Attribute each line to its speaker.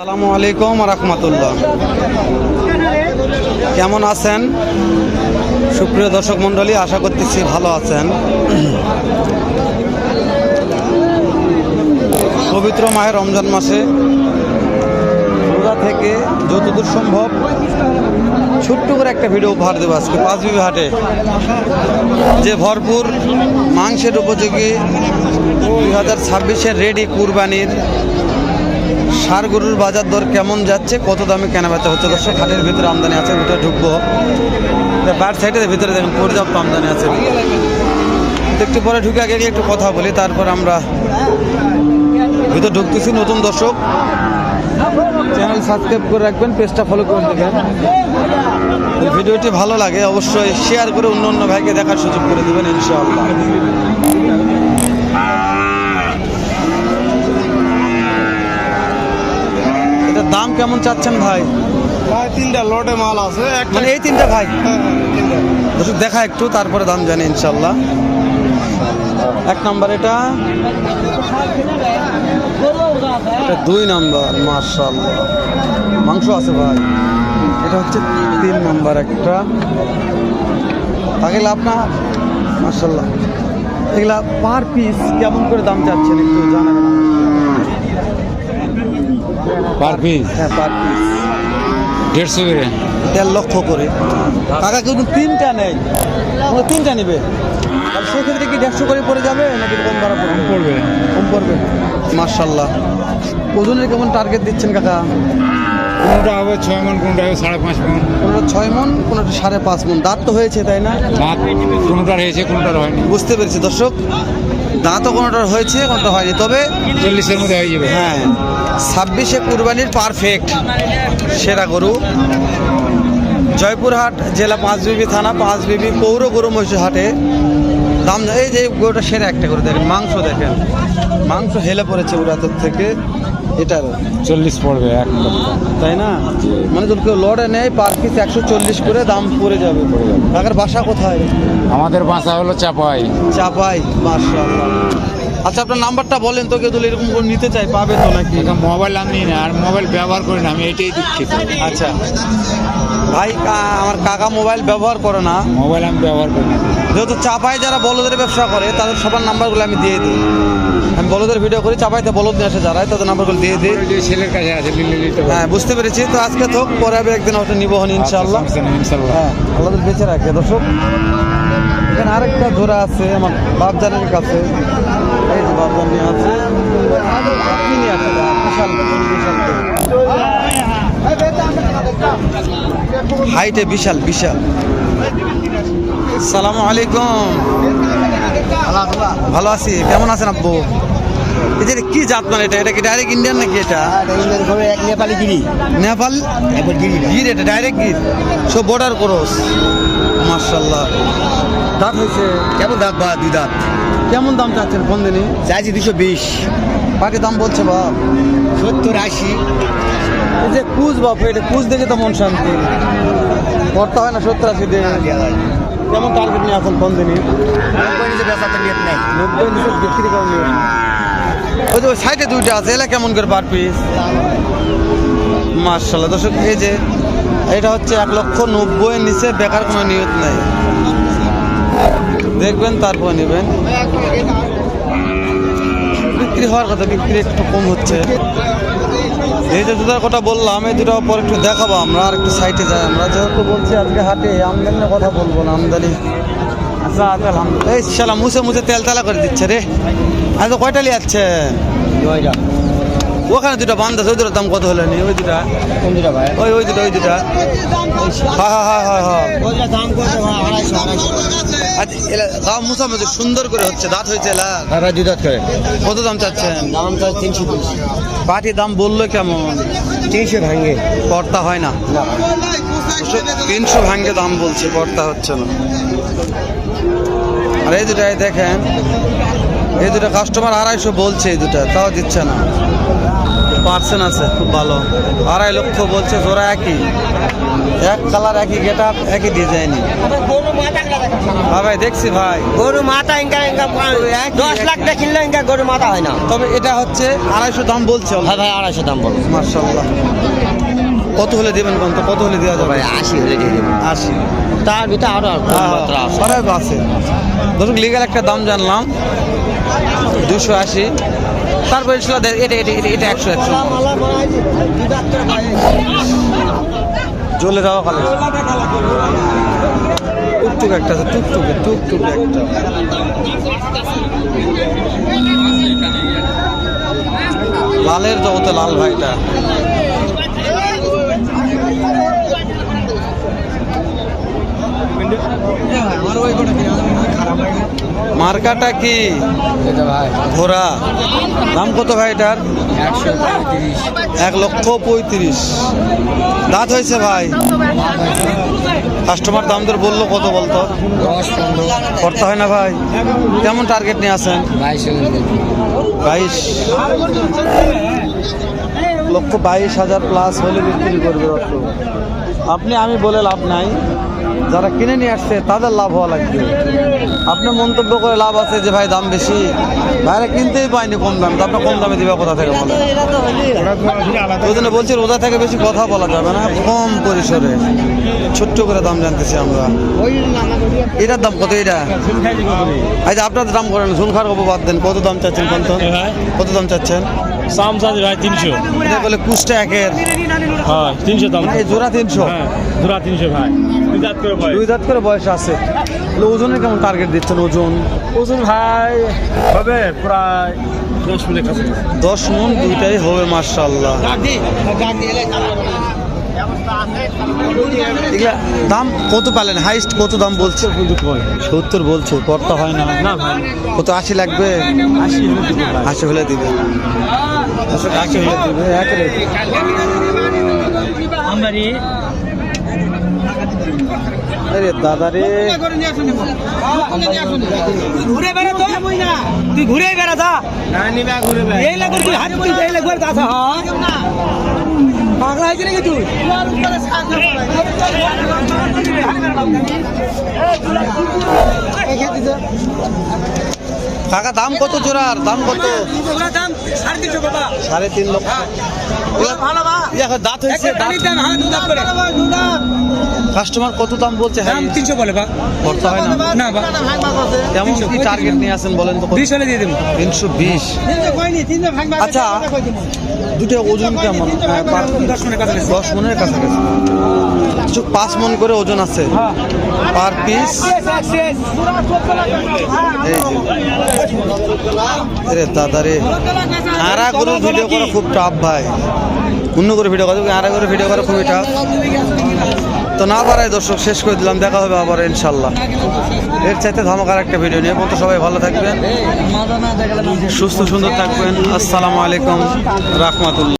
Speaker 1: আসসালামু আলাইকুম রাহমাতুল্লাহ। কেমন আছেন সুপ্রিয় দর্শক মণ্ডলী? আশা করতেছি ভালো আছেন। পবিত্র মাহে রমজান মাসে রোজা থেকে যতদূর সম্ভব ছোট্ট করে একটা ভিডিও উপহার দেবো আজকে পাঁচবিবি হাটে, যে ভরপুর মাংসের উপযোগী 2026-এর রেডি কুরবানির ষাঁড় গরুর বাজার দর কেমন যাচ্ছে, কত দামে কেনাবেচা হচ্ছে। দর্শক, হাটের ভিতরে আমদানি আছে, ভিতরে ঢুকবো। ব্যাট সাইডে ভিতরে দেখেন পর্যাপ্ত আমদানি আছে। একটু পরে ঢুকে আগে একটু কথা বলি, তারপর আমরা ভিতরে ঢুকতেছি। নতুন দর্শক, চ্যানেল সাবস্ক্রাইব করে রাখবেন, পেজটা ফলো করে দেবেন। ভিডিওটি ভালো লাগে অবশ্যই শেয়ার করে অন্য অন্য ভাইকে দেখার সুযোগ করে দেবেন ইনশাআল্লাহ। এটার দাম কেমন চাচ্ছেন ভাই?
Speaker 2: তিনটা লটে মাল আছে,
Speaker 1: মানে এই তিনটা ভাই দর্শক দেখা একটু, তারপরে দাম জানি ইনশাল্লাহ। এক নাম্বার এটা 2 নাম্বার, মাশাআল্লাহ মাংস আছে ভাই। এটা হচ্ছে 3 নাম্বার একটা। তাহলে আপনার মাশাআল্লাহ এগুলা পার পিস কেমন করে দাম চাচ্ছেন একটু জানাবেন।
Speaker 2: Per piece?
Speaker 1: হ্যাঁ, পার পিস
Speaker 2: 150 করে,
Speaker 1: 1.5 লক্ষ করে। কাকা কিন্তু 3টা নেই, আমরা 3টা নেবে, তাহলে সেক্ষেত্রে কি 150 করে পড়ে যাবে নাকি কম ভাড়া পড়বে? কম পড়বে মাশাআল্লাহ। ওজনের কেমন টার্গেট দিচ্ছেন কাকা?
Speaker 2: কোনটা হবে 6 মণ, কোনটা হবে 5.5 মণ।
Speaker 1: কোনোটা 6 মণ, কোনোটা 5.5 মণ। দাঁত তো হয়েছে তাই না?
Speaker 2: দাঁত কোনটার হয়েছে, কোনটার হয়নি।
Speaker 1: বুঝতে পেরেছি দর্শক, দাঁতও কোনোটার হয়েছে, কোনোটা হয়নি, তবে
Speaker 2: 40-এর মধ্যে হয়ে যাবে।
Speaker 1: হ্যাঁ, 26-এ কুরবানির পারফেক্ট সেরা গরু। জয়পুরহাট জেলা পাঁচবিবি থানা, পাঁচবিবি পৌর গরু মহিষের হাটে দাম। এই যে গরুটা সেরা একটা করে দেখেন, মাংস দেখেন, মাংস হেলে পড়েছে উড়াতর থেকে। এটার
Speaker 2: 40 পড়বে একদম,
Speaker 1: তাই না? মানে যদি কেউ লড়ে নেয় পার পিস 140 করে দাম পড়ে যাবে। কাকার বাসা কোথায়?
Speaker 2: আমাদের বাসা হলো চাপাই।
Speaker 1: চাপাই, মাশাআল্লাহ। আচ্ছা, আপনার নাম্বারটা বলেন তো, কেউ যদি এরকম করে নিতে চাই পাবে তো নাকি?
Speaker 2: এটা মোবাইল আমি না, আর মোবাইল ব্যবহার করি না আমি, এটাই দুঃখিত।
Speaker 1: আচ্ছা ভাই, আমার কাকা মোবাইল ব্যবহার করে না,
Speaker 2: মোবাইল আমি ব্যবহার করি না।
Speaker 1: যেহেতু চাপাই যারা বলদের ব্যবসা করে তাদের সবার নাম্বারগুলো আমি দিয়ে দিই। আমি বলদের ভিডিও করি, চাপাইতে বলদ নিয়ে আসে যারা, তাদের নাম্বারগুলো দিয়ে দিই।
Speaker 2: ছেলের কাছে আছে, নিতে পারবে।
Speaker 1: হ্যাঁ, বুঝতে পেরেছি। তো আজকে তো পরে হবে একদিন ওটা নিবো হন ইনশাআল্লাহ।
Speaker 2: ইনশাআল্লাহ।
Speaker 1: হ্যাঁ, আল্লাহ বেঁচে রাখে। দর্শক, এখানে আরেকটা জোড়া আছে আমার বাপজানের কাছে, এই যে বাপজান নিয়ে আছে, আপনি নিয়ে আছে বিশাল বিশাল হাইটে, বিশাল বিশাল। সালামু আলাইকুম। ভালো আছি, কেমন আছেন আব্বু? এটা কি জাত মানে? এটা কি ডাইরেক্ট ইন্ডিয়ান নাকি? এটা
Speaker 2: নেপালি গিরি।
Speaker 1: নেপাল গির, এটা ডাইরেক্ট গির, সব বর্ডার ক্রস। মাশাআল্লাহ। দাঁত হয়েছে
Speaker 2: কেমন দাঁত? বা 2 দাঁত।
Speaker 1: কেমন দাম চাচ্ছেন কোন দিনই?
Speaker 2: চাইছি 220।
Speaker 1: পার্টি দাম বলছে বাপ
Speaker 2: 70-80।
Speaker 1: এই যে কুচ বাপ, এটা কুচ দেখে তো মন শান্তি। করতে হয় না 70-80 দিন। কেমন টার্গেট নিয়ে আছেন কোন দিনই? 90 নিচে বিক্রি করেন। ওই যে ওই সাইডে 2টা আছে, এলা কেমন করে পার পিস? মাশাআল্লাহ। দর্শক, এই যে এটা হচ্ছে 1,90,000 নিচে বেকার কোনো নিয়ত নেই, দেখবেন তারপর নেবেন। বিক্রি হওয়ার কথা, বিক্রি একটু কম হচ্ছে। এই যে দুটার কথা বললাম, এই দুটো পর একটু দেখাবো আমরা। আর একটু সাইডে যাই আমরা, যেহেতু বলছি আজকে হাটে আমদানির কথা বলবো না, আমদানি। আচ্ছা, আলহামদুলিল্লাহ। এই শালা মুছে মুছে তেল তেলা করে দিচ্ছে রে। আচ্ছা, কয়টা নিয়ে যাচ্ছে? ওখানে 2টা বান্ধ আছে, ওই 2টার দাম কত হলো? ওই 2টা, ওই 2টা, ওই 2টা। হ্যাঁ হ্যাঁ হ্যাঁ হ্যাঁ। আচ্ছা, মুছা মুছে সুন্দর করে হচ্ছে, দাঁত হয়েছে এলা?
Speaker 2: 2 দাঁত করে।
Speaker 1: কত দাম চাচ্ছেন?
Speaker 2: দাম তো 320।
Speaker 1: পাটি দাম বললো কেমন?
Speaker 2: 300 ভাঙে,
Speaker 1: কর্তা হয় না। 300 ভাঙ্গে দাম বলছে, কর্তা হচ্ছে না। আর এই দুটাই দেখেন, এই দুটো কাস্টমার 250 বলছে, এই দুটা তাও দিচ্ছে না। পার্সেন্ট আছে, খুব ভালো। 2.5 লক্ষ বলছে, জোড়া একই, এক কালার, একই গেট আপ, একই ডিজাইনই। হ্যাঁ ভাই দেখছি ভাই,
Speaker 3: গরু মাথা ইনকা 10 লাখ টাকা কিনলে ইনকা গরু মাথা হয় না।
Speaker 1: তবে এটা হচ্ছে 250 দাম বলছে।
Speaker 3: হ্যাঁ ভাই 250 দাম বলো।
Speaker 1: মাশাআল্লাহ। কত হলে দেবেন কোন, তো কত হলে দেওয়া যাবে?
Speaker 3: ভাই 80 হলে দিয়ে দেবো।
Speaker 1: 80।
Speaker 3: তার ভিতরে আরো মাত্রা আছে।
Speaker 1: সবাই আছে। দর্শক লিগ্যাল একটা দাম জানলাম 280, তারপর ইনশাল্লাহ এটা 100 জ্বলে যাওয়া কালে টুকটুক একটা আছে, টুকটুক একটা। লালের জগতে লাল ভাইটা। মার্কাটা কি ঘোড়া? দাম কত ভাই এটার? 1,35,000। দাঁত হয়েছে ভাই? কাস্টমার দাম দর বললো কত বলতো?
Speaker 3: 10-15
Speaker 1: করতে হয় না ভাই? কেমন টার্গেট নিয়ে আসেন? 22 লক্ষ 22,000 প্লাস হলে বিক্রি করবে। আপনি আমি বলে লাভ নাই, যারা কিনে নিয়ে আসছে তাদের লাভ হওয়া লাগবে। আপনি মন্তব্য করে লাভ আছে যে ভাই দাম বেশি, ভাইরা কিনতেই পায়নি কম দাম, তো আপনার কম দামে দিবে কোথা থেকে বলে? ওই জন্য বলছি রোজা থেকে বেশি কথা বলা যাবে না, কম পরিসরে ছোট্ট করে দাম জানতেছি আমরা। এটার দাম কত? এটা আচ্ছা আপনাদের দাম করেন, ঝুলখার বাদ দেন। কত দাম চাচ্ছেন? কত দাম চাচ্ছেন?
Speaker 4: সামসাজি ভাই 300।
Speaker 1: এটা বলে কুষ্টা একের,
Speaker 4: হ্যাঁ 300 দাম।
Speaker 1: এই জোড়া 300।
Speaker 4: হ্যাঁ জোড়া 300 ভাই। 2 দাঁত করে ভাই।
Speaker 1: 2 দাঁত করে বয়স আছে। তাহলে ওজনের কেমন টার্গেট দিচ্ছেন?
Speaker 4: ওজন ভাই হবে প্রায় 10 মিনিট কাছে।
Speaker 1: 10 মণ দুইটাই হবে মাশাআল্লাহ। এগুলা দাম কত পালেন? হাইস্ট কত দাম বলছে? 70 বলছে, করতে হয় না।
Speaker 4: না ভাই
Speaker 1: কত 80 লাগবে? 80 হলে দিবে। 80 হলে দিবে। এক রেট।
Speaker 4: আমদানি
Speaker 1: আরে দাদা রে,
Speaker 3: ঘুরে বেড়া তো তুই ঘুরে বেড়া যা
Speaker 4: না নিবা ঘুরে ভাই।
Speaker 3: এই লাগর তুই হাত তুই এই লাগর দাসা হ্যাঁ পাগলা হইছিস নাকি তুই?
Speaker 1: কাকা দাম কত জোড়ার? দাম কত?
Speaker 3: দাম 350 বাবা।
Speaker 1: 3.5 লক্ষ।
Speaker 3: ভালো বা
Speaker 1: এখন দাঁত হয়েছে,
Speaker 3: পানির দাম হ্যাঁ দুধ করে
Speaker 1: কাস্টমার কত দাম বলছে? হ্যাঁ
Speaker 3: 300 বলে বা
Speaker 1: করতে হয় না।
Speaker 3: না বা
Speaker 1: কেমন কি টার্গেট নিয়ে আসেন বলেন তো?
Speaker 3: 20 হলে দিয়ে দেব।
Speaker 1: 320। আচ্ছা দুটো ওজন কেমন?
Speaker 3: 10 মনের কাছে
Speaker 1: 10 মনের কাছাকাছি। কিছু 5 মণ করে ওজন আছে পার পিস। আরে দাদা রে, আরা করে ভিডিও করা খুব টাফ ভাই। অন্য করে ভিডিও করা, আরা করে ভিডিও করা খুবই টাফ। তো না পারায় দর্শক শেষ করে দিলাম, দেখা হবে আবার ইনশাল্লাহ এর চাইতে ধামাকার একটা ভিডিও নিয়ে। পর্যন্ত সবাই ভালো থাকবেন, সুস্থ সুন্দর থাকবেন। আসসালামু আলাইকুম রাহমাতুল্লাহ।